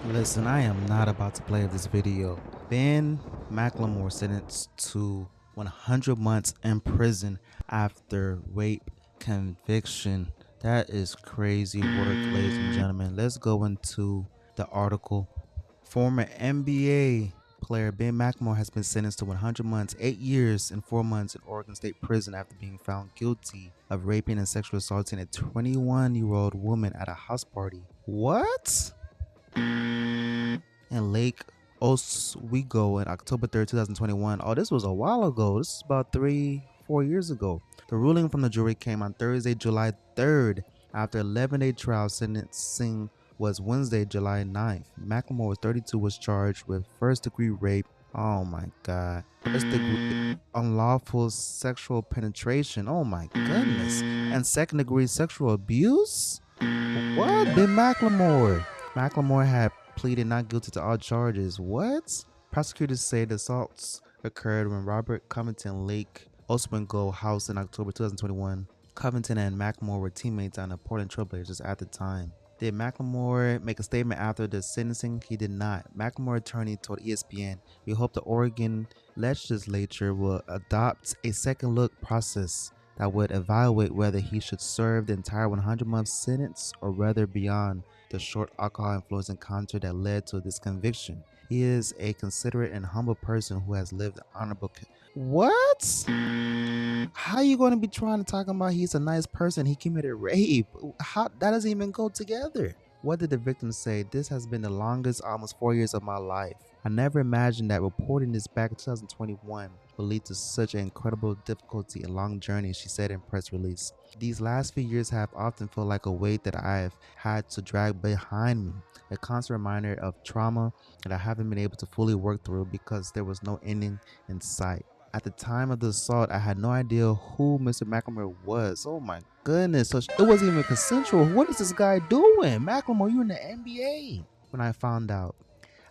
Listen, I am not about to play this video. Ben McLemore sentenced to 100 months in prison after rape conviction. That is crazy work, ladies and gentlemen. Let's go into the article. Former NBA player Ben McLemore has been sentenced to 100 months, 8 years, and 4 months in Oregon State Prison after being found guilty of raping and sexually assaulting a 21-year-old woman at a house party. What? In Lake Oswego on October 3rd, 2021. Oh, this was a while ago. This is about 4 years ago. The ruling from the jury came on Thursday, July 3rd. After 11-day trial, sentencing was Wednesday, July 9th. McLemore, 32, was charged with first-degree rape. Oh my God. First-degree unlawful sexual penetration. Oh my goodness. And second-degree sexual abuse? What? Ben McLemore. McLemore had pleaded not guilty to all charges. What? Prosecutors say the assaults occurred when Robert Covington Lake Oswego house in October 2021. Covington and McLemore were teammates on the Portland Trailblazers at the time. Did McLemore make a statement after the sentencing? He did not. McLemore attorney told ESPN, "We hope the Oregon legislature will adopt a second look process that would evaluate whether he should serve the entire 100-month sentence or whether beyond the short alcohol influence encounter that led to this conviction. He is a considerate and humble person who has lived an honorable." What? How you going to be trying to talk about he's a nice person? He committed rape. How that doesn't even go together. What did the victim say? "This has been the longest almost 4 years of my life. I never imagined that reporting this back in 2021 would lead to such an incredible difficulty and long journey," she said in press release. "These last few years have often felt like a weight that I've had to drag behind me, a constant reminder of trauma that I haven't been able to fully work through because there was no ending in sight. At the time of the assault, I had no idea who Mr. McLemore was." Oh my goodness. So it wasn't even consensual. What is this guy doing? McLemore, you're in the NBA. "When I found out,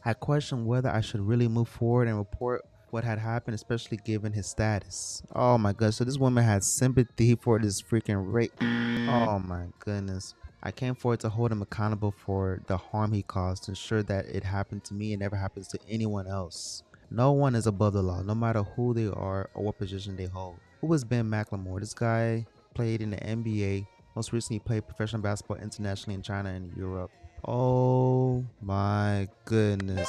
I questioned whether I should really move forward and report what had happened, especially given his status." Oh my goodness. So this woman had sympathy for this freaking rape. Oh my goodness. "I came forward to hold him accountable for the harm he caused, to ensure that it happened to me and never happens to anyone else. No one is above the law, no matter who they are or what position they hold." Who was Ben McLemore? This guy played in the NBA. Most recently, he played professional basketball internationally in China and Europe. Oh my goodness.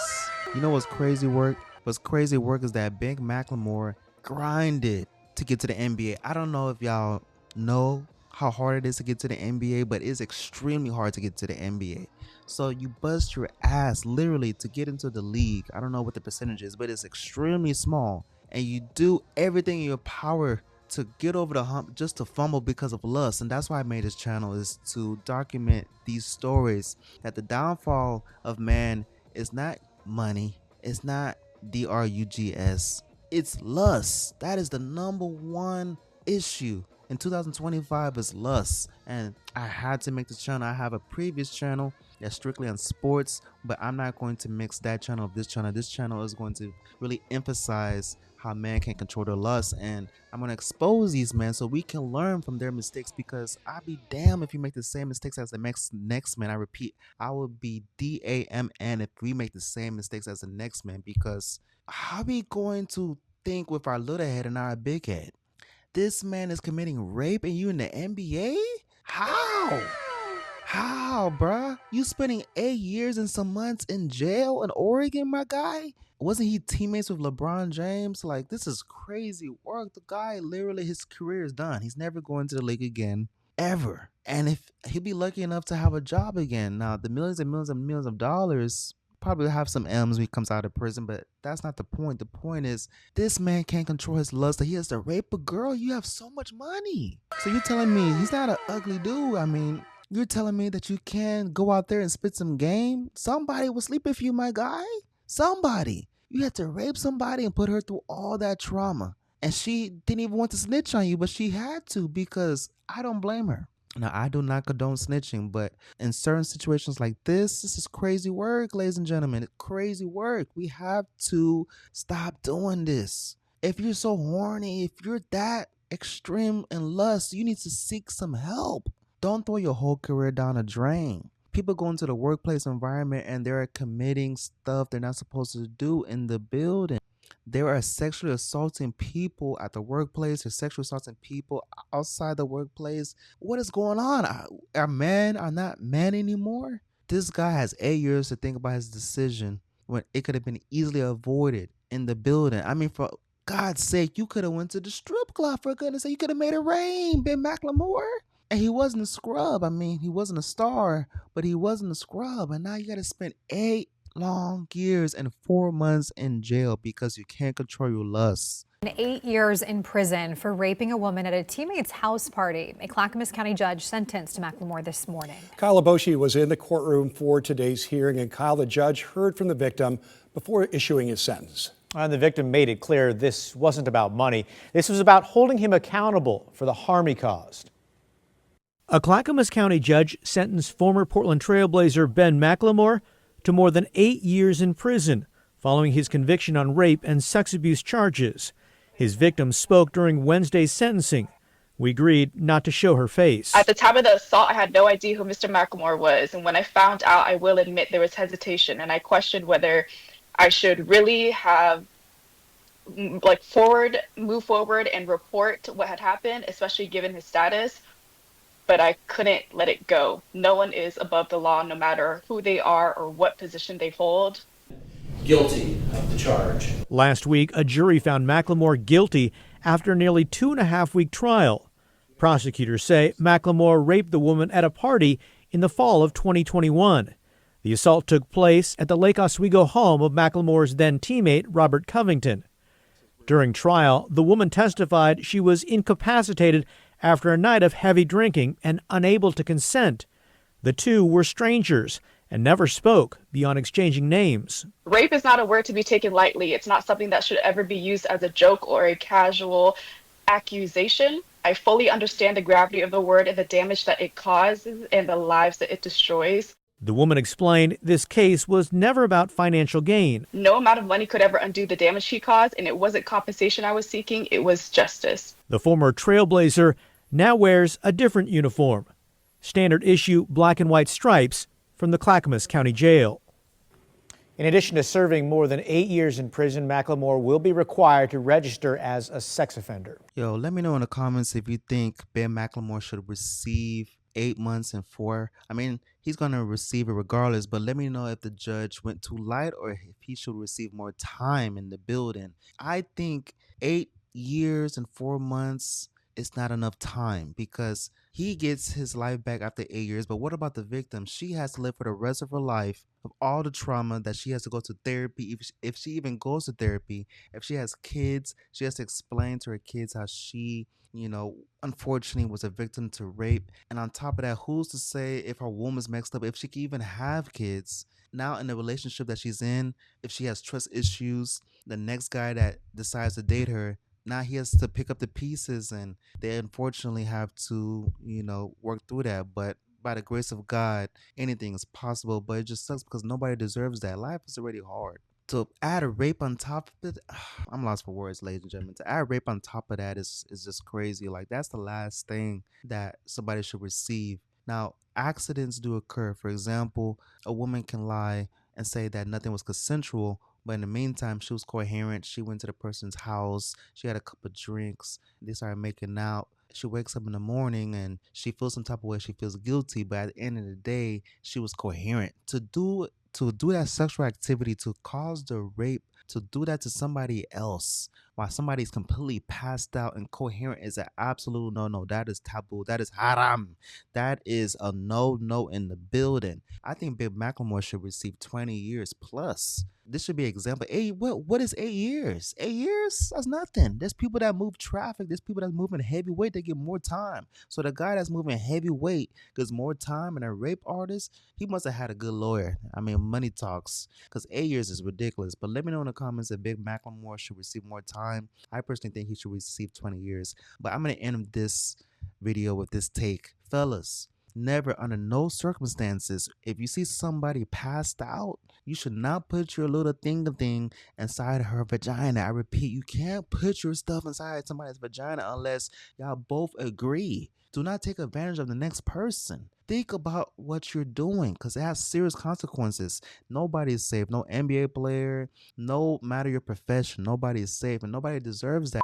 You know what's crazy work? What's crazy work is that Ben McLemore grinded to get to the NBA. I don't know if y'all know how hard it is to get to the NBA, but it's extremely hard to get to the NBA. So you bust your ass literally to get into the league. I don't know what the percentage is, but it's extremely small. And you do everything in your power to get over the hump just to fumble because of lust. And that's why I made this channel, is to document these stories, that the downfall of man is not money, it's not drugs, it's lust. That is the number one issue in 2025, is lust. And I had to make this channel. I have a previous channel that's strictly on sports, but I'm not going to mix that channel with this channel. This channel is going to really emphasize how man can control their lust, and I'm going to expose these men so we can learn from their mistakes, because I'll be damned if you make the same mistakes as the next man. I repeat, I will be DAMN if we make the same mistakes as the next man, because how are we going to think with our little head and our big head? This man is committing rape and you in the NBA? How? How, bruh? You spending 8 years and some months in jail in Oregon, my guy? Wasn't he teammates with LeBron James? Like, this is crazy work. The guy, literally, his career is done. He's never going to the league again, ever. And if he'll be lucky enough to have a job again. Now, the millions and millions and millions of dollars probably have some M's when he comes out of prison, but that's not the point. The point is, this man can't control his lust. He has to rape a girl. You have so much money. So you're telling me he's not an ugly dude? I mean, you're telling me that you can go out there and spit some game? Somebody will sleep with you, my guy. Somebody. You had to rape somebody and put her through all that trauma. And she didn't even want to snitch on you, but she had to, because I don't blame her. Now, I do not condone snitching, but in certain situations like this is crazy work, ladies and gentlemen. It's crazy work. We have to stop doing this. If you're so horny, if you're that extreme in lust, you need to seek some help. Don't throw your whole career down the drain. people go into the workplace environment and they're committing stuff they're not supposed to do in the building. There are sexually assaulting people at the workplace or sexually assaulting people outside the workplace. What is going on? Are men are not men anymore? This guy has 8 years to think about his decision when it could have been easily avoided in the building. I mean, for God's sake, you could have went to the strip club, for goodness sake. You could have made it rain, Ben McLemore. And he wasn't a scrub. I mean, he wasn't a star, but he wasn't a scrub. And now you got to spend 8 long years and 4 months in jail because you can't control your lusts. 8 years in prison for raping a woman at a teammate's house party. A Clackamas County judge sentenced McLemore this morning. Kyle Aboshi was in the courtroom for today's hearing, and Kyle, the judge, heard from the victim before issuing his sentence. And the victim made it clear this wasn't about money. This was about holding him accountable for the harm he caused. A Clackamas County judge sentenced former Portland Trailblazer Ben McLemore to more than 8 years in prison following his conviction on rape and sex abuse charges. His victim spoke during Wednesday's sentencing. We agreed not to show her face. At the time of the assault, I had no idea who Mr. McLemore was. And when I found out, I will admit there was hesitation. And I questioned whether I should really have move forward and report what had happened, especially given his status. But I couldn't let it go. No one is above the law, no matter who they are or what position they hold. Guilty of the charge. Last week, a jury found McLemore guilty after a nearly 2.5-week trial. Prosecutors say McLemore raped the woman at a party in the fall of 2021. The assault took place at the Lake Oswego home of McLemore's then teammate, Robert Covington. During trial, the woman testified she was incapacitated after a night of heavy drinking and unable to consent. The two were strangers and never spoke beyond exchanging names. Rape is not a word to be taken lightly. It's not something that should ever be used as a joke or a casual accusation. I fully understand the gravity of the word and the damage that it causes and the lives that it destroys. The woman explained this case was never about financial gain. No amount of money could ever undo the damage she caused, and it wasn't compensation I was seeking, it was justice. The former Trailblazer now wears a different uniform, standard issue black and white stripes from the Clackamas County Jail. In addition to serving more than 8 years in prison, McLemore will be required to register as a sex offender. Yo, let me know in the comments if you think Ben McLemore should receive 8 months and 4. I mean, he's going to receive it regardless, but let me know if the judge went too light or if he should receive more time in the building. I think 8 years and 4 months is not enough time because he gets his life back after 8 years. But what about the victim? She has to live for the rest of her life of all the trauma that she has to go to therapy. If she even goes to therapy, if she has kids, she has to explain to her kids how she, unfortunately was a victim to rape. And on top of that, who's to say if her womb is messed up, if she can even have kids? Now in the relationship that she's in, if she has trust issues, the next guy that decides to date her, now he has to pick up the pieces, and they unfortunately have to, work through that. But by the grace of God, anything is possible. But it just sucks because nobody deserves that. Life is already hard. To add a rape on top of it, I'm lost for words, ladies and gentlemen. To add rape on top of that is just crazy. Like, that's the last thing that somebody should receive. Now, accidents do occur. For example, a woman can lie and say that nothing was consensual, but in the meantime, she was coherent. She went to the person's house. She had a couple of drinks. They started making out. She wakes up in the morning and she feels some type of way. She feels guilty, but at the end of the day, she was coherent. To do that sexual activity, to cause the rape, to do that to somebody else while somebody's completely passed out and coherent is an absolute no. That is taboo. That is haram. That is a no in the building. I think Big McLemore should receive 20 years plus. This should be an example. What is 8 years? 8 years? That's nothing. There's people that move traffic. There's people that moving heavyweight. They get more time. So the guy that's moving heavyweight gets more time, and a rape artist, he must have had a good lawyer. I mean, money talks, because 8 years is ridiculous. But let me know in the comments if Big McLemore should receive more time. I personally think he should receive 20 years. But I'm going to end this video with this take. Fellas, Never, under no circumstances, if you see somebody passed out, you should not put your little thing inside her vagina. I repeat, you can't put your stuff inside somebody's vagina unless y'all both agree. Do not take advantage of the next person. Think about what you're doing, because it has serious consequences. Nobody is safe. No NBA player, no matter your profession, nobody is safe, and nobody deserves that.